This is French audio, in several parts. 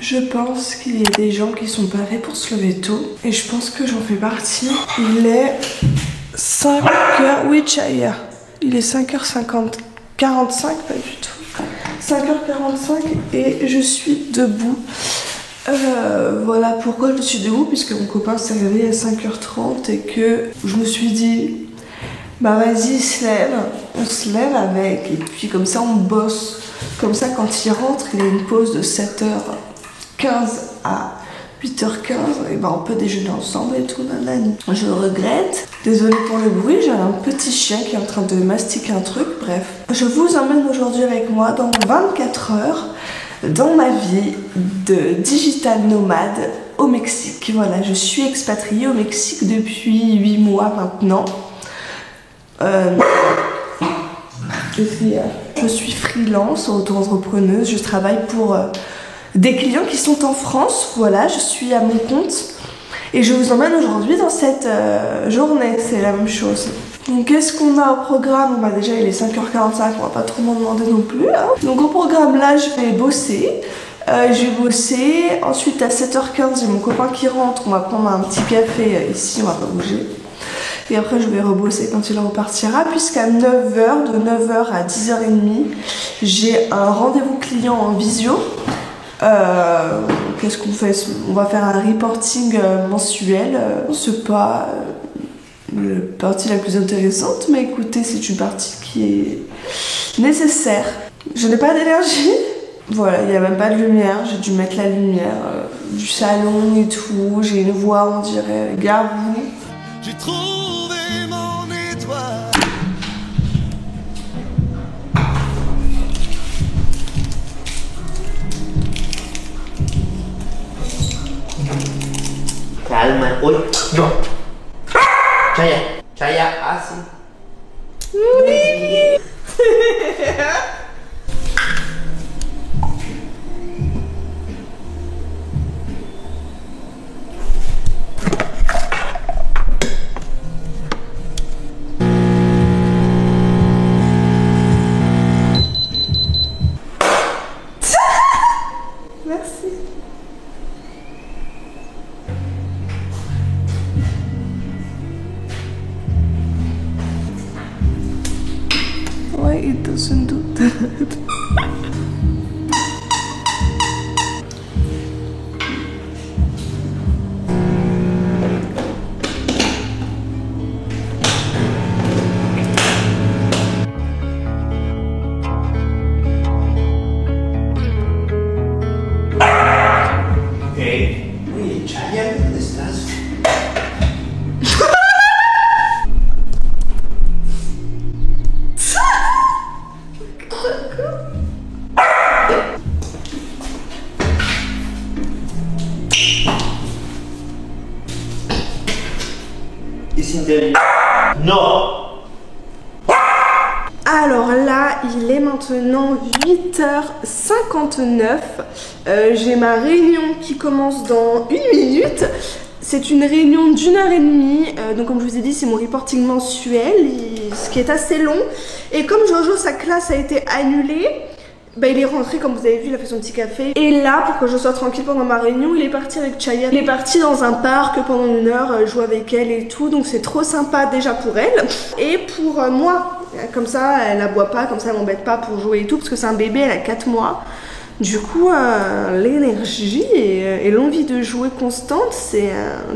Je pense qu'il y a des gens qui sont pas faits pour se lever tôt. Et je pense que j'en fais partie. Il est 5h... Oui, Chaya. Il est 5h50... 45, pas du tout. 5h45 et je suis debout. Voilà pourquoi je suis debout, puisque mon copain s'est réveillé à 5h30 et que je me suis dit, bah vas-y, on se lève avec, et puis comme ça on bosse. Comme ça quand il rentre, il a une pause de 7h15 à 8h15, et ben on peut déjeuner ensemble et tout, nanani. Je regrette, désolée pour le bruit, j'ai un petit chien qui est en train de mastiquer un truc, bref. Je vous emmène aujourd'hui avec moi dans 24 heures dans ma vie de digital nomade au Mexique. Voilà, je suis expatriée au Mexique depuis 8 mois maintenant. Je suis freelance, auto-entrepreneuse, je travaille pour des clients qui sont en France. Voilà, je suis à mon compte et je vous emmène aujourd'hui dans cette journée, c'est la même chose. Donc qu'est-ce qu'on a au programme? Bah déjà il est 5h45, on va pas trop m'en demander non plus, hein. Donc au programme là je vais bosser. Ensuite à 7h15 j'ai mon copain qui rentre, on va prendre un petit café ici, on va pas bouger. Et après je vais rebosser quand il repartira, puisqu'à 9h, de 9h à 10h30, j'ai un rendez-vous client en visio. Qu'est-ce qu'on fait? On va faire un reporting mensuel. C'est pas la partie la plus intéressante, mais écoutez, c'est une partie qui est nécessaire. Je n'ai pas d'énergie. Voilà, il n'y a même pas de lumière. J'ai dû mettre la lumière du salon et tout. J'ai une voix, on dirait, garde-vous. J'ai trouvé mon étoile. Calma. Oi. Non. Chaya, assim. Oui. Merci. Why it doesn't do that? Oye, Chaya, ¿dónde estás? Ici intérieur. Non. Alors là, il est maintenant 8h59. J'ai ma réunion qui commence dans 1 minute. C'est une réunion d'1h30. Donc comme je vous ai dit, c'est mon reporting mensuel, ce qui est assez long. Et comme Jojo, sa classe a été annulée, bah, il est rentré, comme vous avez vu, il a fait son petit café. Et là, pour que je sois tranquille pendant ma réunion, il est parti avec Chaya. Il est parti dans un parc pendant 1 heure, jouer avec elle et tout. Donc c'est trop sympa déjà pour elle. Et pour moi, comme ça, elle aboie pas, comme ça elle m'embête pas pour jouer et tout. Parce que c'est un bébé, elle a 4 mois. Du coup, l'énergie et l'envie de jouer constante, c'est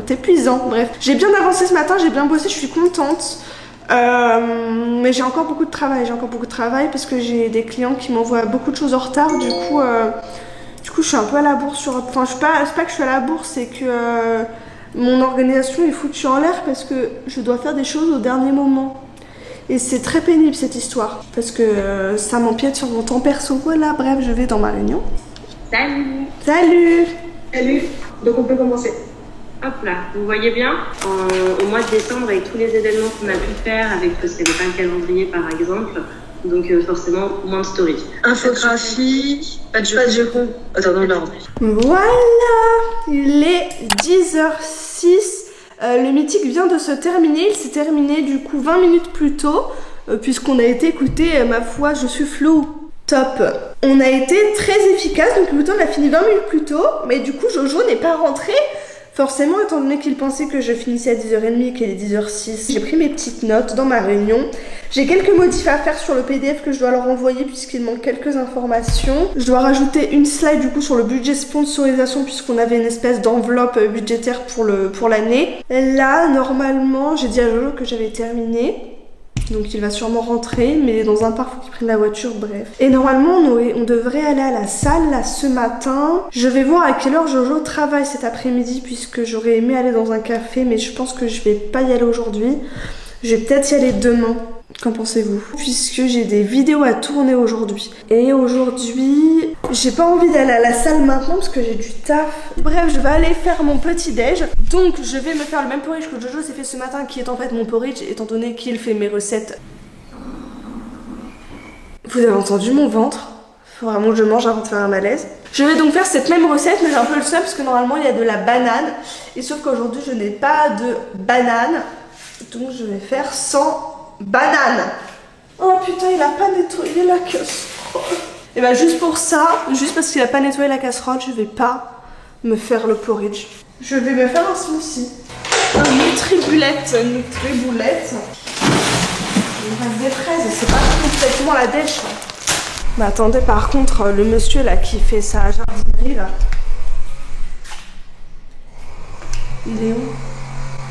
épuisant. Bref, j'ai bien avancé ce matin, j'ai bien bossé, je suis contente. Mais j'ai encore beaucoup de travail, parce que j'ai des clients qui m'envoient beaucoup de choses en retard. Du coup, je suis un peu à la bourre sur... Enfin, c'est pas que je suis à la bourre, c'est que mon organisation est foutue en l'air parce que je dois faire des choses au dernier moment. Et c'est très pénible cette histoire, parce que ça m'empiète sur mon temps perso. Voilà, bref, je vais dans ma réunion. Salut. Salut. Salut. Donc on peut commencer. Hop là, vous voyez bien, au mois de décembre, avec tous les événements qu'on a pu faire, avec parce qu'il n'y avait pas le calendrier par exemple, donc forcément moins de story. Infographie, pas de jeu con. Attends, dans l'ordre. Voilà, il est 10h06. Le mythique vient de se terminer, il s'est terminé du coup 20 minutes plus tôt, puisqu'on a été écouté, ma foi, je suis floue. Top. On a été très efficace, donc le temps on a fini 20 minutes plus tôt, mais du coup Jojo n'est pas rentré. Forcément, étant donné qu'il pensait que je finissais à 10h30 et qu'il est 10h06, j'ai pris mes petites notes dans ma réunion. J'ai quelques modifs à faire sur le PDF que je dois leur envoyer puisqu'il manque quelques informations. Je dois rajouter une slide du coup sur le budget sponsorisation puisqu'on avait une espèce d'enveloppe budgétaire pour l'année. Là, normalement, j'ai dit à Jojo que j'avais terminé. Donc il va sûrement rentrer, mais dans un parc, faut qu'il prenne la voiture, bref. Et normalement, on devrait aller à la salle là ce matin. Je vais voir à quelle heure Jojo travaille cet après-midi, puisque j'aurais aimé aller dans un café, mais je pense que je vais pas y aller aujourd'hui. Je vais peut-être y aller demain. Qu'en pensez-vous? Puisque j'ai des vidéos à tourner aujourd'hui. Et aujourd'hui, j'ai pas envie d'aller à la salle maintenant parce que j'ai du taf. Bref, je vais aller faire mon petit déj. Donc, je vais me faire le même porridge que Jojo s'est fait ce matin, qui est en fait mon porridge, étant donné qu'il fait mes recettes. Vous avez entendu mon ventre? Faut vraiment que je mange avant de faire un malaise. Je vais donc faire cette même recette, mais j'ai un peu le seum parce que normalement il y a de la banane. Et sauf qu'aujourd'hui, je n'ai pas de banane. Donc, je vais faire sans banane. Oh putain, il a pas nettoyé la casserole. Et bah juste pour ça, juste parce qu'il a pas nettoyé la casserole, je vais pas me faire le porridge. Je vais me faire un smoothie. Un nutriboulette. Il me reste des fraises et c'est pas complètement la dèche. Mais attendez, par contre, le monsieur là qui fait sa jardinerie là, il est où?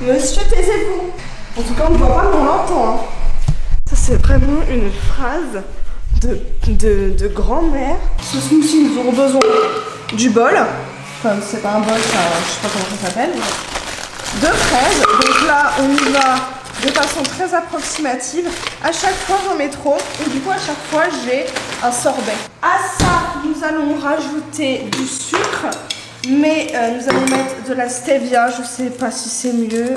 Monsieur, taisez-vous. En tout cas, on ne voit pas, mais on l'entend. Hein. Ça, c'est vraiment une phrase de grand-mère. Ce smoothie, nous aurons besoin du bol. Enfin, c'est pas un bol, ça, je sais pas comment ça s'appelle. De fraises. Donc là, on y va de façon très approximative. À chaque fois, j'en mets trop. Et du coup, à chaque fois, j'ai un sorbet. À ça, nous allons rajouter du sucre. Mais nous allons mettre de la stevia, je sais pas si c'est mieux,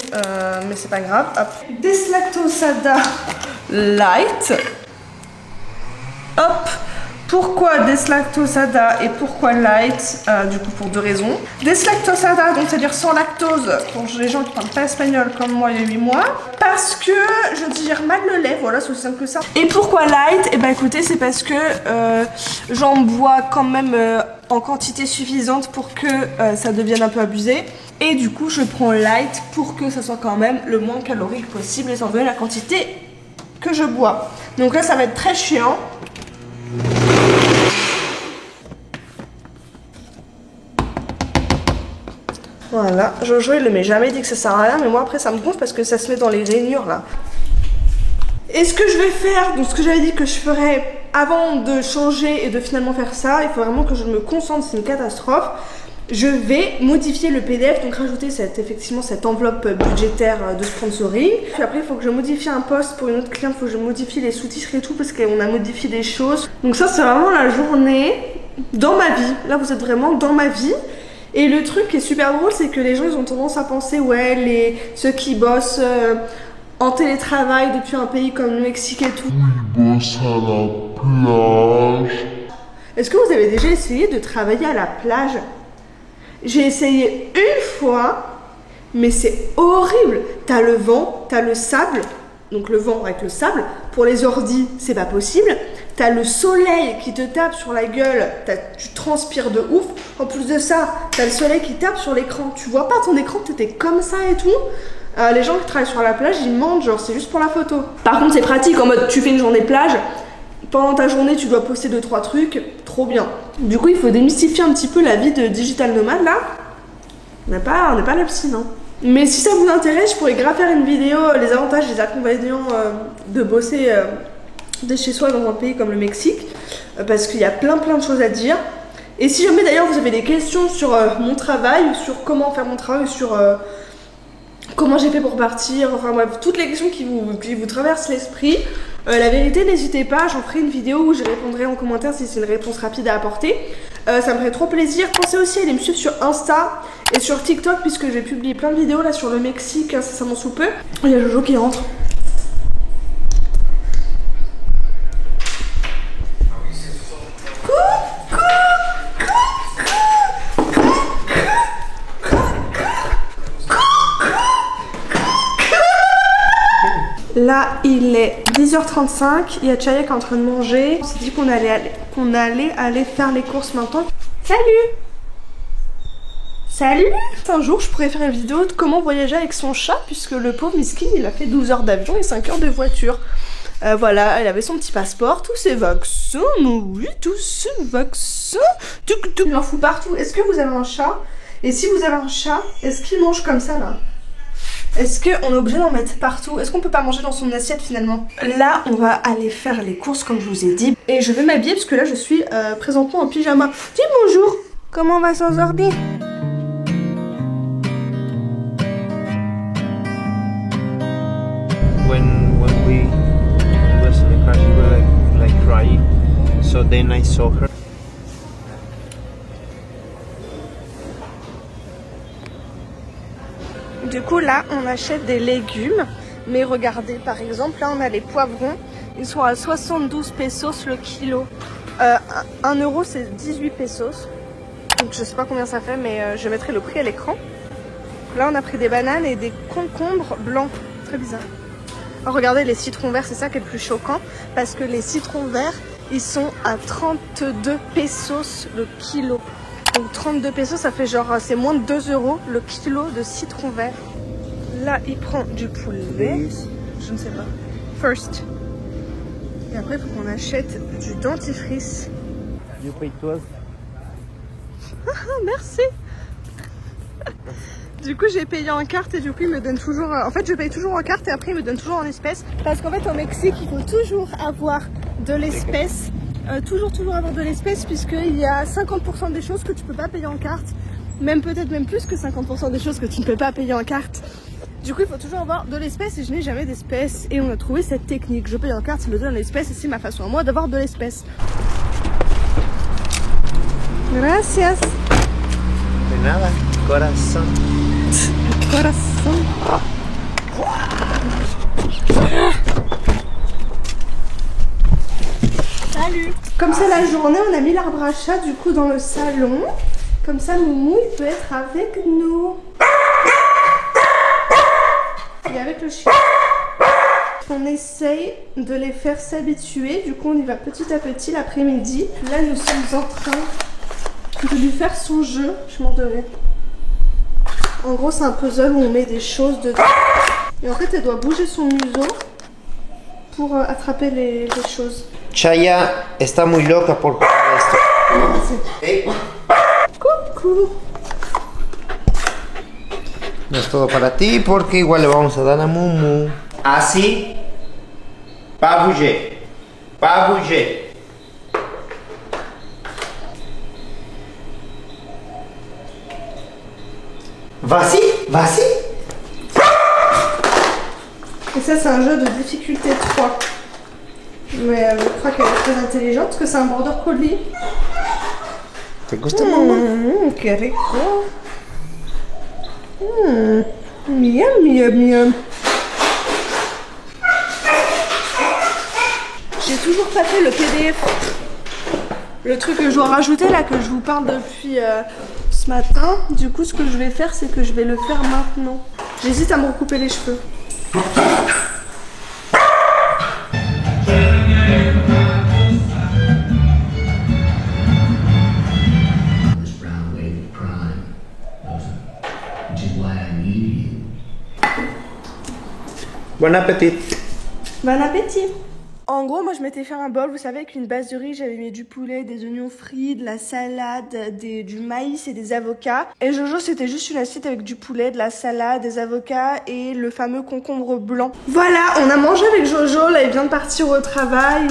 mais c'est pas grave. Hop. Deslactosada light. Hop. Pourquoi deslactosada et pourquoi light? Du coup pour deux raisons. Deslactosada, donc c'est-à-dire sans lactose, pour les gens qui parlent pas espagnol comme moi il y a 8 mois. Parce que je digère mal le lait, voilà, c'est aussi simple que ça. Et pourquoi light? Et bah écoutez, c'est parce que j'en bois quand même en quantité suffisante pour que ça devienne un peu abusé. Et du coup je prends light pour que ça soit quand même le moins calorique possible étant donné la quantité que je bois. Donc là ça va être très chiant. Voilà, Jojo il le met jamais, dit que ça sert à rien, mais moi après ça me gonfle parce que ça se met dans les rainures là. Et ce que je vais faire, donc ce que j'avais dit que je ferais avant de changer et de finalement faire ça, il faut vraiment que je me concentre, c'est une catastrophe. Je vais modifier le PDF, donc rajouter effectivement cette enveloppe budgétaire de sponsoring. Puis après il faut que je modifie un post pour une autre cliente, il faut que je modifie les sous-titres et tout parce qu'on a modifié des choses. Donc ça c'est vraiment la journée dans ma vie, là vous êtes vraiment dans ma vie. Et le truc qui est super drôle, c'est que les gens ils ont tendance à penser, ouais, ceux qui bossent en télétravail depuis un pays comme le Mexique et tout. Ils bossent à la plage. Est-ce que vous avez déjà essayé de travailler à la plage? J'ai essayé une fois, mais c'est horrible. T'as le vent, t'as le sable, donc le vent avec le sable. Pour les ordis, c'est pas possible. T'as le soleil qui te tape sur la gueule, tu transpires de ouf. En plus de ça, t'as le soleil qui tape sur l'écran. Tu vois pas ton écran, t'étais comme ça et tout. Les gens qui travaillent sur la plage, ils mentent, genre c'est juste pour la photo. Par contre, c'est pratique en mode tu fais une journée plage. Pendant ta journée, tu dois poster 2-3 trucs, trop bien. Du coup, il faut démystifier un petit peu la vie de digital nomade là. On n'est pas à la piscine, hein. Mais si ça vous intéresse, je pourrais grave faire une vidéo, les avantages et les inconvénients de bosser de chez soi dans un pays comme le Mexique, parce qu'il y a plein de choses à dire. Et si jamais d'ailleurs vous avez des questions sur mon travail, ou sur comment faire mon travail, ou sur comment j'ai fait pour partir, enfin bref, toutes les questions qui vous traversent l'esprit, la vérité, n'hésitez pas, j'en ferai une vidéo où je répondrai en commentaire si c'est une réponse rapide à apporter. Ça me ferait trop plaisir. Pensez aussi à aller me suivre sur Insta et sur TikTok, puisque je vais publier plein de vidéos là sur le Mexique, incessamment sous peu. Il y a Jojo qui rentre. Là, Là, il est 10h35. Il y a Chaya qui est en train de manger. On s'est dit qu'on allait aller faire les courses maintenant. Salut! Salut! Un jour, je pourrais faire une vidéo de comment voyager avec son chat, puisque le pauvre miskin, il a fait 12 heures d'avion et 5 heures de voiture. Voilà, il avait son petit passeport, tous ses vaccins, oui, tous ses vaccins. Il en fout partout. Est-ce que vous avez un chat? Et si vous avez un chat, est-ce qu'il mange comme ça, là? Est-ce qu'on est obligé d'en mettre partout? Est-ce qu'on peut pas manger dans son assiette finalement? Là, on va aller faire les courses comme je vous ai dit. Et je vais m'habiller parce que là, je suis présentement en pyjama. Dis bonjour! Comment on va s'en sortir? When we was in the car, she was like crying. So then I saw her. Du coup, là, on achète des légumes. Mais regardez, par exemple, là, on a les poivrons. Ils sont à 72 pesos le kilo. 1 euro, c'est 18 pesos. Donc, je sais pas combien ça fait, mais je mettrai le prix à l'écran. Là, on a pris des bananes et des concombres blancs. Très bizarre. Oh, regardez les citrons verts, c'est ça qui est le plus choquant. Parce que les citrons verts, ils sont à 32 pesos le kilo. Donc 32 pesos, ça fait genre, c'est moins de 2 euros le kilo de citron vert. Là, il prend du poulet. Je ne sais pas. First. Et après, il faut qu'on achète du dentifrice. You pay 12. Ah, merci. Du coup, j'ai payé en carte et du coup, il me donne toujours... En fait, je paye toujours en carte et après, il me donne toujours en espèces. Parce qu'en fait, au Mexique, il faut toujours avoir de l'espèce. Toujours avoir de l'espèce, puisqu'il y a 50% des choses que tu peux pas payer en carte. Même peut-être même plus que 50% des choses que tu ne peux pas payer en carte. Du coup, il faut toujours avoir de l'espèce et je n'ai jamais d'espèce. Et on a trouvé cette technique. Je paye en carte, il me donne l'espèce et c'est ma façon à moi d'avoir de l'espèce. Gracias. De nada, corazón. Corazón. Salut. Comme c'est la journée, on a mis l'arbre à chat du coup dans le salon. Comme ça, Moumou, il peut être avec nous. Et avec le chien. On essaye de les faire s'habituer. Du coup, on y va petit à petit l'après-midi. Là, nous sommes en train de lui faire son jeu. Je m'en devais. En gros, c'est un puzzle où on met des choses dedans. Et en fait, elle doit bouger son museau pour attraper les choses. Chaya está muy loca por esto. Hey. Coucou. No es todo para ti porque igual le vamos a dar a Mumu. Así. Pas bouger. Pas bouger. Vas-y, vas-y. Et ça, c'est un jeu de difficulté 3. Mais je crois qu'elle est très intelligente parce que c'est un border collie. ¿Te gusta, mamá? Qué rico. Miam, miam, miam. J'ai toujours pas fait le PDF. Le truc que je dois rajouter là, que je vous parle depuis ce matin. Du coup, ce que je vais faire, c'est que je vais le faire maintenant. J'hésite à me recouper les cheveux. Bon appétit. Bon appétit. En gros, moi je m'étais fait un bol, vous savez, avec une base de riz, j'avais mis du poulet, des oignons frits, de la salade, du maïs et des avocats. Et Jojo, c'était juste une assiette avec du poulet, de la salade, des avocats et le fameux concombre blanc. Voilà, on a mangé avec Jojo, là il vient de partir au travail,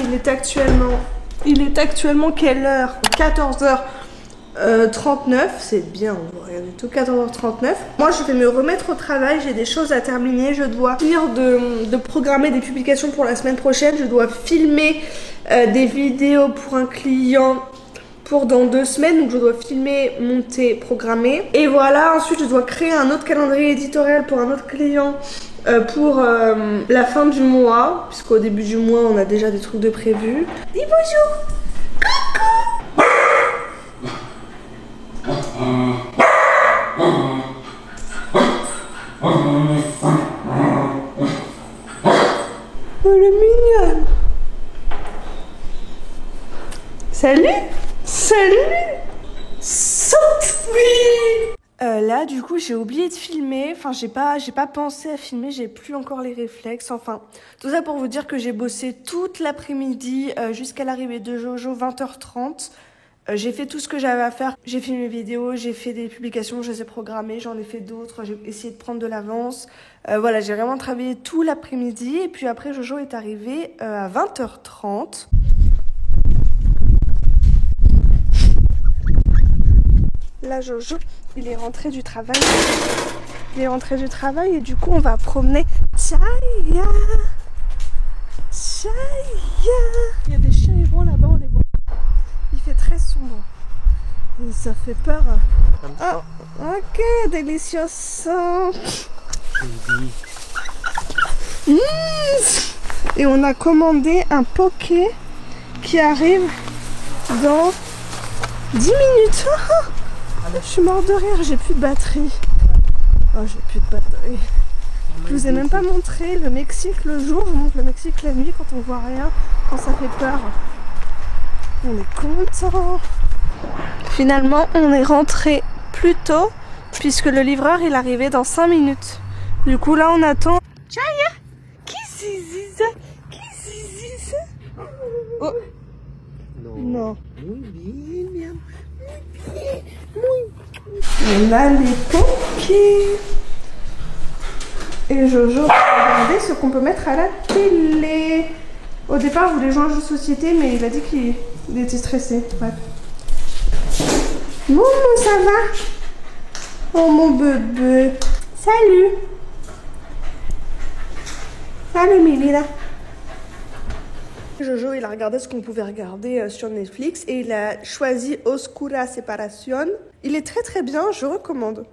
il est actuellement quelle heure? 14h39, c'est bien, on voit rien du tout, 14h39. Moi je vais me remettre au travail, j'ai des choses à terminer, je dois finir de programmer des publications pour la semaine prochaine, je dois filmer des vidéos pour un client pour dans 2 semaines, donc je dois filmer, monter, programmer. Et voilà, ensuite je dois créer un autre calendrier éditorial pour un autre client pour la fin du mois, puisqu'au début du mois on a déjà des trucs de prévus. Dis bonjour. Coucou. Là, du coup, j'ai oublié de filmer. Enfin, j'ai pas pensé à filmer. J'ai plus encore les réflexes. Enfin, tout ça pour vous dire que j'ai bossé toute l'après-midi jusqu'à l'arrivée de Jojo, 20h30. J'ai fait tout ce que j'avais à faire. J'ai fait mes vidéos, j'ai fait des publications, je les ai programmées, j'en ai fait d'autres. J'ai essayé de prendre de l'avance. Voilà, j'ai vraiment travaillé tout l'après-midi. Et puis après, Jojo est arrivé à 20h30. Là, Jojo, il est rentré du travail. Il est rentré du travail et du coup, on va promener. Chaya, Chaya. Il y a des chiens errants là-bas, on les voit. Il fait très sombre. Et ça fait peur. Ah, ok, delicioso. Et on a commandé un poké qui arrive dans 10 minutes. Je suis morte de rire, j'ai plus de batterie. Oh, j'ai plus de batterie. Je vous ai même pas montré le Mexique le jour, je vous montre le Mexique la nuit quand on voit rien, quand ça fait peur. On est content. Finalement, on est rentré plus tôt puisque le livreur il arrivait dans 5 minutes. Du coup là on attend. Chaya, qui c'est ça? Qui c'est ça? Oh. Non. Muy bien, on a les pokés. Et Jojo va regarder ce qu'on peut mettre à la télé. Au départ, je voulais jouer à un jeu de société, mais il a dit qu'il était stressé. Bref. Moumou, ça va? Oh mon bébé. Salut. Salut Milina. Jojo, il a regardé ce qu'on pouvait regarder sur Netflix et il a choisi Oscura Separación. Il est très très bien, je recommande.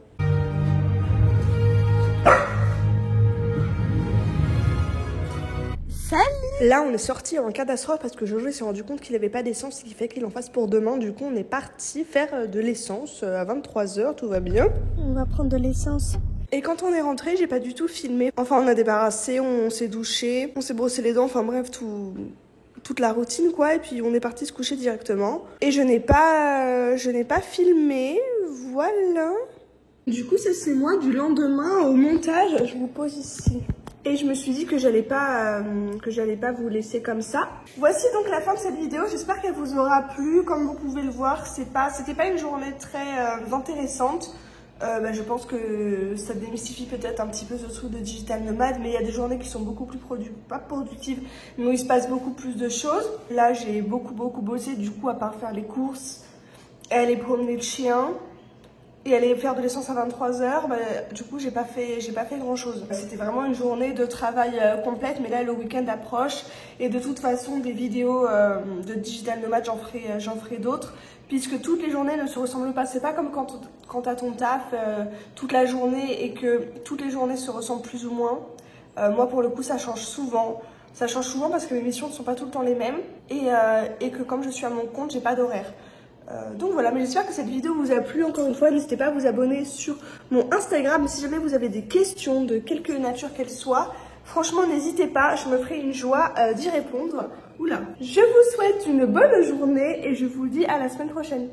Salut! Là, on est sorti en catastrophe parce que Jojo s'est rendu compte qu'il n'avait pas d'essence, ce qui fait qu'il en fasse pour demain. Du coup, on est parti faire de l'essence à 23h, tout va bien. On va prendre de l'essence. Et quand on est rentré, j'ai pas du tout filmé. Enfin, on a débarrassé, on s'est douché, on s'est brossé les dents, enfin bref, toute la routine quoi. Et puis on est parti se coucher directement. Et je n'ai pas filmé, voilà. Du coup, ça c'est moi du lendemain au montage. Je vous pose ici. Et je me suis dit que j'allais pas vous laisser comme ça. Voici donc la fin de cette vidéo. J'espère qu'elle vous aura plu. Comme vous pouvez le voir, c'était pas une journée très intéressante. Je pense que ça démystifie peut-être un petit peu ce truc de digital nomade, mais il y a des journées qui sont beaucoup plus pas productives, mais où il se passe beaucoup plus de choses. Là, j'ai beaucoup bossé, du coup, à part faire les courses, et aller promener le chien, et aller faire de l'essence à 23h, du coup, j'ai pas fait grand chose. C'était vraiment une journée de travail complète, mais là, le week-end approche, et de toute façon, des vidéos de digital nomade, j'en ferai d'autres. Puisque toutes les journées ne se ressemblent pas. C'est pas comme quand t'as ton taf toute la journée et que toutes les journées se ressemblent plus ou moins. Moi, pour le coup, ça change souvent. Ça change souvent parce que mes missions ne sont pas tout le temps les mêmes. Et que comme je suis à mon compte, j'ai pas d'horaire. Donc voilà, mais j'espère que cette vidéo vous a plu. Encore une fois, n'hésitez pas à vous abonner sur mon Instagram. Si jamais vous avez des questions de quelque nature qu'elles soient, franchement, n'hésitez pas. Je me ferai une joie d'y répondre. Oula. Je vous souhaite une bonne journée et je vous dis à la semaine prochaine.